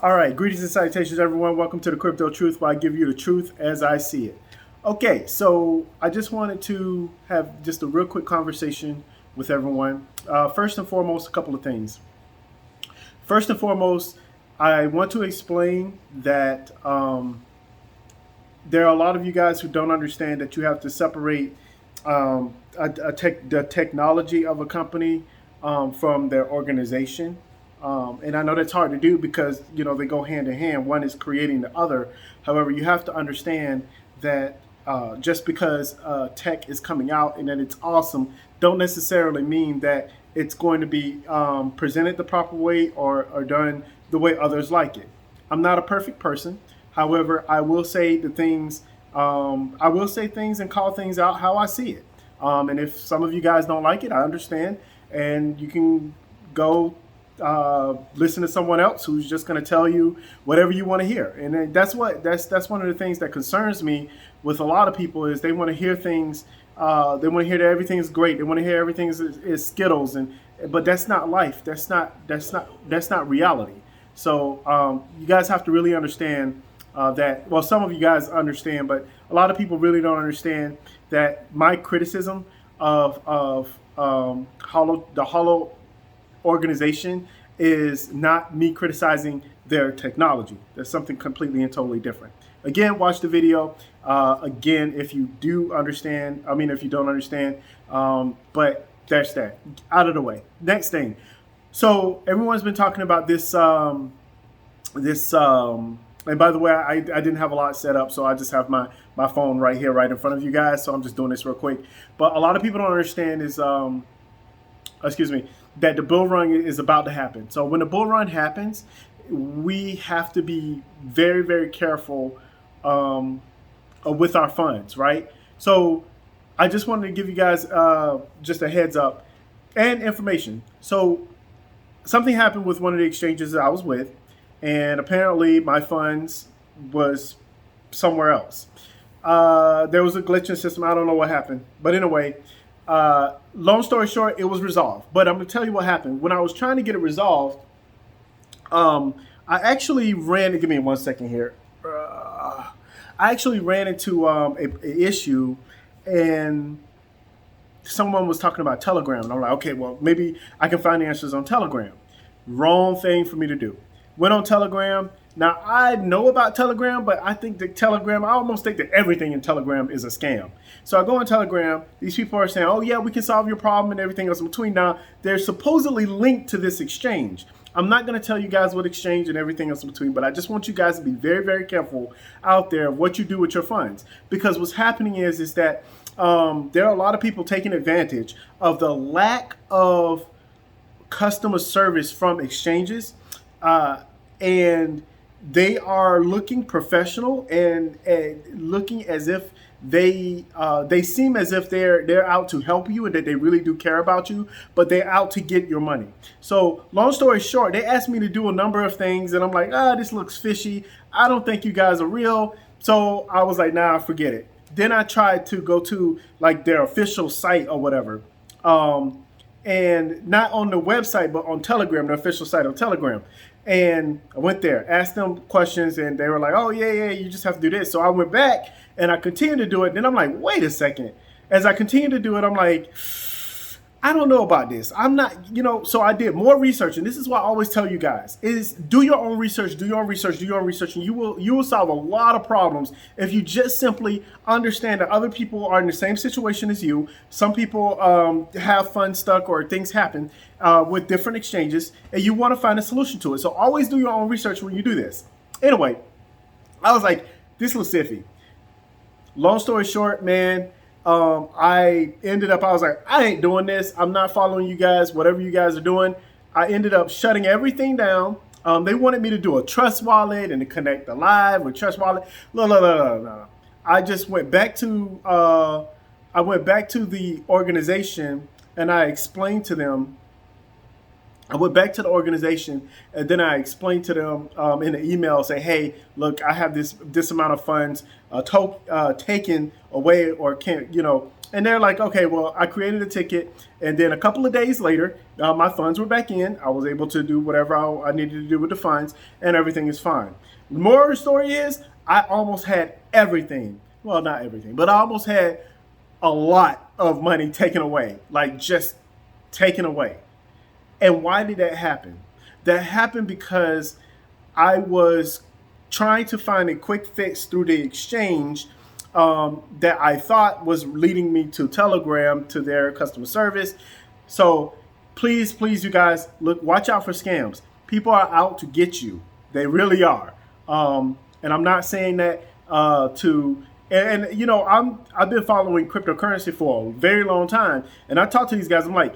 All right, greetings and salutations, everyone. Welcome to the Crypto Truth, where I give you the truth as I see it. Okay, so I just wanted to have just a real quick conversation with everyone. First and foremost, a couple of things. First and foremost, I want to explain that there are a lot of you guys who don't understand that you have to separate the technology of a company from their organization. And I know that's hard to do because they go hand in hand. One is creating the other. However, you have to understand that just because tech is coming out and that it's awesome, don't necessarily mean that it's going to be presented the proper way or done the way others like it. I'm not a perfect person. However, I will say the things. I will say things and call things out how I see it. And if some of you guys don't like it, I understand, and you can go listen to someone else who's just going to tell you whatever you want to hear. And that's one of the things that concerns me with a lot of people is they want to hear things. They want to hear that everything is great. They want to hear everything is Skittles, but that's not life. That's not reality. So you guys have to really understand that. Well, some of you guys understand, but a lot of people really don't understand that my criticism of the Hollow organization is not me criticizing their technology. That's something completely and totally different. Again, watch the video. Again, if you do understand, if you don't understand, but that's that. Out of the way. Next thing. So everyone's been talking about this. And by the way, I didn't have a lot set up, so I just have my phone right here, right in front of you guys. So I'm just doing this real quick. But a lot of people don't understand is excuse me, that the bull run is about to happen. So when the bull run happens, we have to be very, very careful with our funds, right? So I just wanted to give you guys just a heads up and information. So something happened with one of the exchanges that I was with, and apparently my funds was somewhere else. There was a glitch in the system. I don't know what happened, but anyway, long story short, it was resolved. But I'm gonna tell you what happened when I was trying to get it resolved. I actually ran. Give me 1 second here. I actually ran into a issue, and someone was talking about Telegram, and I'm like, okay, well, maybe I can find the answers on Telegram. Wrong thing for me to do. Went on Telegram. Now I know about Telegram, but I think that Telegram, I almost think that everything in Telegram is a scam. So I go on Telegram. These people are saying, "Oh yeah, we can solve your problem and everything else in between." Now they're supposedly linked to this exchange. I'm not going to tell you guys what exchange and everything else in between, but I just want you guys to be very, very careful out there of what you do with your funds, because what's happening is that there are a lot of people taking advantage of the lack of customer service from exchanges, and they are looking professional and looking as if they seem as if they're out to help you and that they really do care about you, but they're out to get your money. So long story short, they asked me to do a number of things, and I'm like, this looks fishy. I don't think you guys are real. So I was like, nah, forget it. Then I tried to go to like their official site or whatever. And not on the website, but on Telegram, the official site of Telegram. And I went there, asked them questions, and they were like, "Oh yeah, you just have to do this." So I went back and I continued to do it. Then I'm like, "Wait a second." As I continued to do it, I'm like, I don't know about this. I'm not, so I did more research, and this is what I always tell you guys is do your own research, do your own research, do your own research, and you will solve a lot of problems if you just simply understand that other people are in the same situation as you. Some people have funds stuck or things happen with different exchanges, and you want to find a solution to it. So always do your own research when you do this. Anyway, I was like, this looks iffy. Long story short, man, I was like, I ain't doing this. I'm not following you guys, whatever you guys are doing. I ended up shutting everything down. They wanted me to do a Trust Wallet and to connect the live with Trust Wallet. No. I just went back to the organization, and I explained to them I went back to the organization and then I explained to them in an email, say, hey, look, I have this amount of funds taken away or can't, and they're like, okay, well, I created a ticket. And then a couple of days later, my funds were back in. I was able to do whatever I needed to do with the funds and everything is fine. The moral of the story is I almost had everything. Well, not everything, but I almost had a lot of money taken away, like just taken away. And why did that happen? That happened because I was trying to find a quick fix through the exchange that I thought was leading me to Telegram, to their customer service. So please, you guys, look, watch out for scams. People are out to get you. They really are. And I'm not saying that I've been following cryptocurrency for a very long time. And I talk to these guys, I'm like,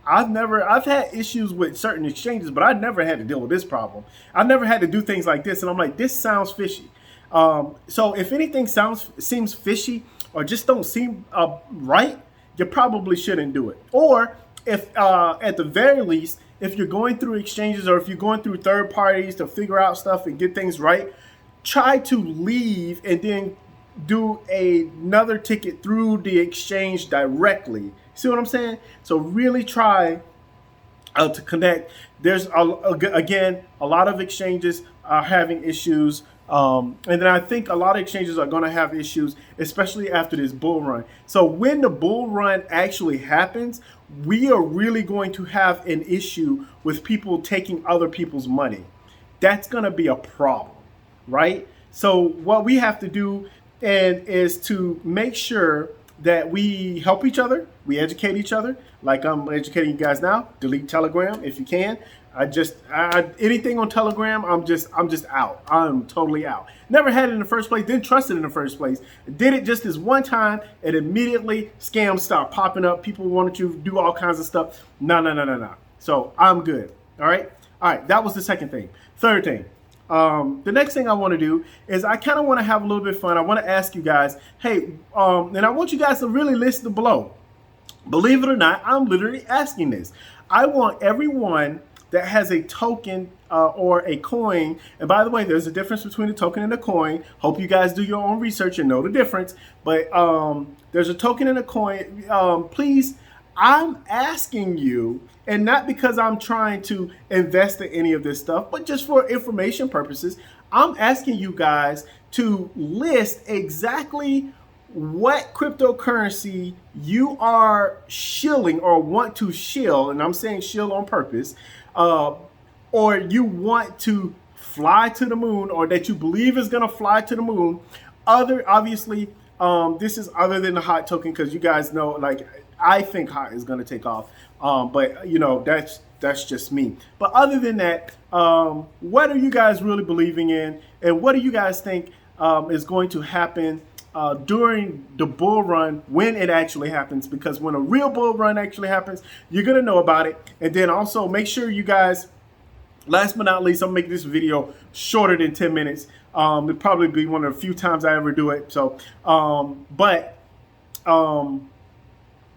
I've had issues with certain exchanges, but I never had to deal with this problem. I never had to do things like this. And I'm like, this sounds fishy. So if anything seems fishy or just don't seem right, you probably shouldn't do it. Or if at the very least, if you're going through exchanges or if you're going through third parties to figure out stuff and get things right, try to leave and then do another ticket through the exchange directly. See what I'm saying? So really try to connect. There's again, a lot of exchanges are having issues. And then I think a lot of exchanges are going to have issues, especially after this bull run. So when the bull run actually happens, we are really going to have an issue with people taking other people's money. That's going to be a problem, right? So what we have to do is to make sure that we help each other, we educate each other, like I'm educating you guys now. Delete Telegram if you can. Anything on Telegram, I'm just out. I'm totally out. Never had it in the first place, didn't trust it in the first place. Did it just this one time, and immediately scams start popping up. People wanted to do all kinds of stuff. No. So I'm good. All right. That was the second thing. Third thing. The next thing I want to do is I kind of want to have a little bit of fun. I want to ask you guys, hey, and I want you guys to really listen below. Believe it or not, I'm literally asking this. I want everyone that has a token or a coin, and by the way, there's a difference between a token and a coin. Hope you guys do your own research and know the difference. But there's a token and a coin. Please, I'm asking you, and not because I'm trying to invest in any of this stuff, but just for information purposes, I'm asking you guys to list exactly what cryptocurrency you are shilling or want to shill, and I'm saying shill on purpose, or you want to fly to the moon, or that you believe is going to fly to the moon. Obviously, this is other than the hot token, because you guys know, like, I think hot is going to take off, but that's just me. But other than that, what are you guys really believing in, and what do you guys think is going to happen during the bull run when it actually happens? Because when a real bull run actually happens, you're going to know about it. And then also make sure you guys, last but not least, I'm making this video shorter than 10 minutes. It'll probably be one of the few times I ever do it. So,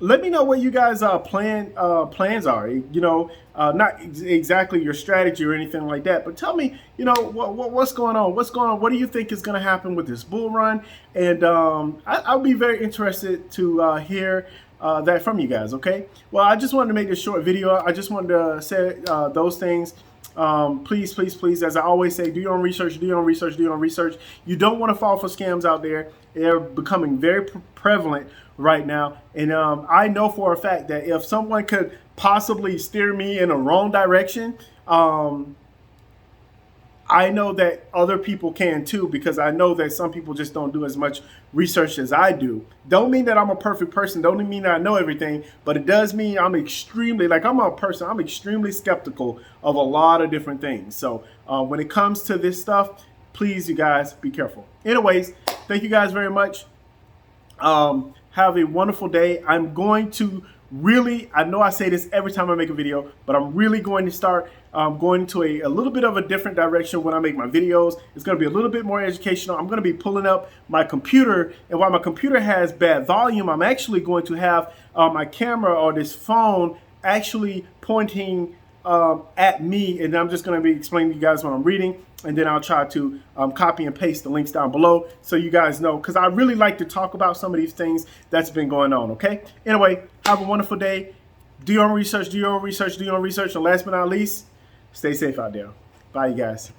let me know what you guys plans are. Not exactly your strategy or anything like that, but tell me, what's going on? What's going on? What do you think is going to happen with this bull run? And I'll be very interested to hear that from you guys. Okay. Well, I just wanted to make this short video. I just wanted to say those things. Please, as I always say, do your own research, do your own research, do your own research. You don't want to fall for scams out there. They're becoming very prevalent right now. And I know for a fact that if someone could possibly steer me in a wrong direction, I know that other people can too, because I know that some people just don't do as much research as I do. Don't mean that I'm a perfect person. Don't mean that I know everything, but it does mean I'm extremely skeptical of a lot of different things. So when it comes to this stuff, please, you guys, be careful. Anyways, thank you guys very much. Have a wonderful day. I'm going to really, I know I say this every time I make a video, but I'm really going to start going to a little bit of a different direction when I make my videos. It's going to be a little bit more educational. I'm going to be pulling up my computer, and while my computer has bad volume, I'm actually going to have my camera or this phone actually pointing at me, and I'm just going to be explaining to you guys what I'm reading, and then I'll try to copy and paste the links down below so you guys know, because I really like to talk about some of these things that's been going on, okay? Anyway, have a wonderful day. Do your own research, do your own research, do your own research, and last but not least, stay safe out there. Bye, you guys.